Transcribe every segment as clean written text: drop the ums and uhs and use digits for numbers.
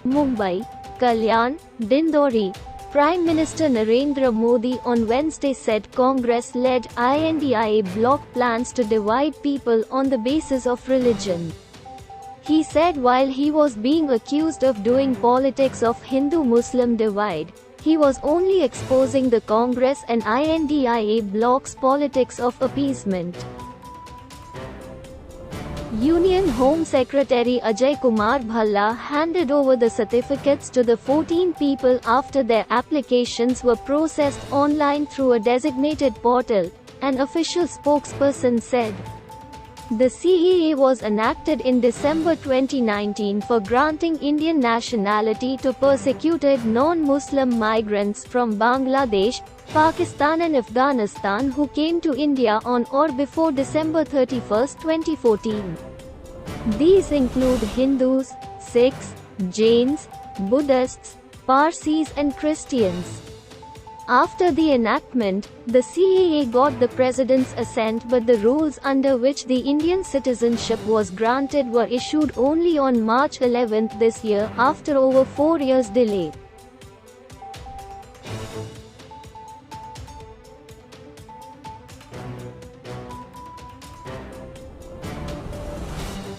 Mumbai, Kalyan, Dindori. Prime Minister Narendra Modi on Wednesday said Congress-led INDIA bloc plans to divide people on the basis of religion. He said while he was being accused of doing politics of Hindu-Muslim divide, he was only exposing the Congress and INDIA bloc's politics of appeasement. Union Home Secretary Ajay Kumar Bhalla handed over the certificates to the 14 people after their applications were processed online through a designated portal, an official spokesperson said. The CAA was enacted in December 2019 for granting Indian nationality to persecuted non-Muslim migrants from Bangladesh, Pakistan and Afghanistan who came to India on or before December 31, 2014. These include Hindus, Sikhs, Jains, Buddhists, Parsis and Christians. After the enactment, the CAA got the President's assent, but the rules under which the Indian citizenship was granted were issued only on March 11 this year, after over 4 years' delay.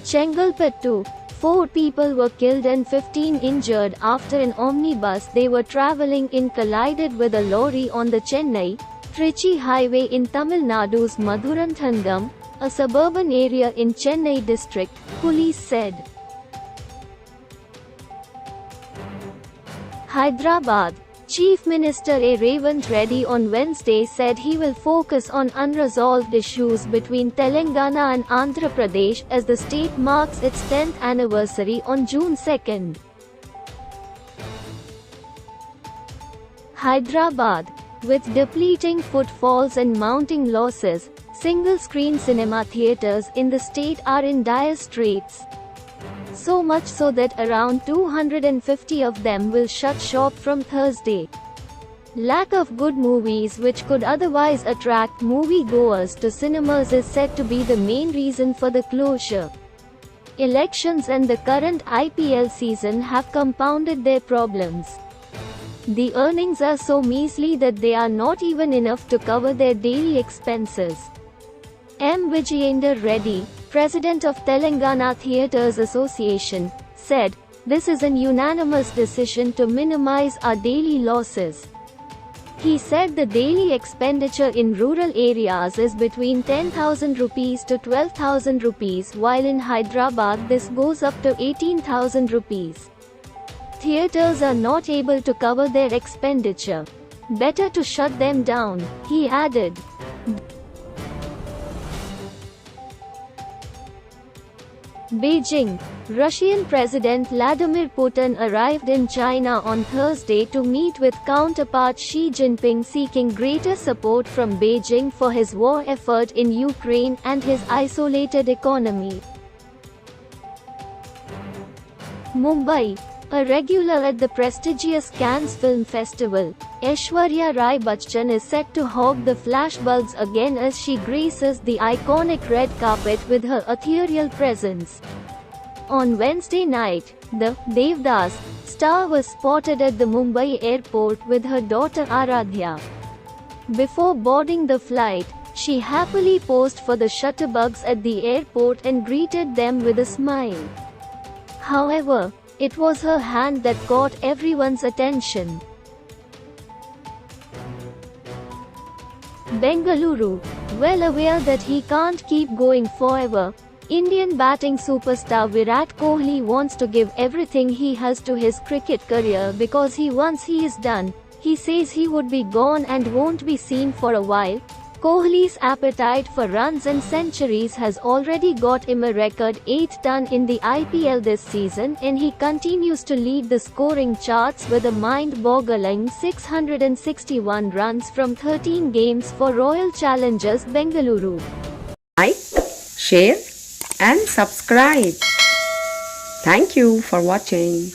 Chengalpattu. 4 people were killed and 15 injured after an omnibus they were travelling in collided with a lorry on the Chennai-Trichy highway in Tamil Nadu's Maduranthangam, a suburban area in Chennai district, police said. Hyderabad. Chief Minister A. Revant Reddy on Wednesday said he will focus on unresolved issues between Telangana and Andhra Pradesh as the state marks its 10th anniversary on June 2. Hyderabad. With depleting footfalls and mounting losses, single-screen cinema theatres in the state are in dire straits. So much so that around 250 of them will shut shop from Thursday. Lack of good movies which could otherwise attract movie-goers to cinemas is said to be the main reason for the closure. Elections and the current IPL season have compounded their problems. The earnings are so measly that they are not even enough to cover their daily expenses. M. Vijayender Reddy, President of Telangana Theatres Association, said, "This is an unanimous decision to minimize our daily losses." He said the daily expenditure in rural areas is between 10,000 rupees to 12,000 rupees, while in Hyderabad this goes up to 18,000 rupees. Theatres are not able to cover their expenditure. Better to shut them down, he added. Beijing. Russian President Vladimir Putin arrived in China on Thursday to meet with counterpart Xi Jinping, seeking greater support from Beijing for his war effort in Ukraine and his isolated economy. Mumbai. A regular at the prestigious Cannes Film Festival, Aishwarya Rai Bachchan is set to hog the flashbulbs again as she graces the iconic red carpet with her ethereal presence. On Wednesday night, the Devdas star was spotted at the Mumbai airport with her daughter Aradhya. Before boarding the flight, she happily posed for the shutterbugs at the airport and greeted them with a smile. However, it was her hand that caught everyone's attention. Bengaluru. Well aware that he can't keep going forever, Indian batting superstar Virat Kohli wants to give everything he has to his cricket career because once he is done, he says he would be gone and won't be seen for a while. Kohli's appetite for runs and centuries has already got him a record 8 ton in the IPL this season, and he continues to lead the scoring charts with a mind-boggling 661 runs from 13 games for Royal Challengers Bengaluru. Like, share and subscribe. Thank you for watching.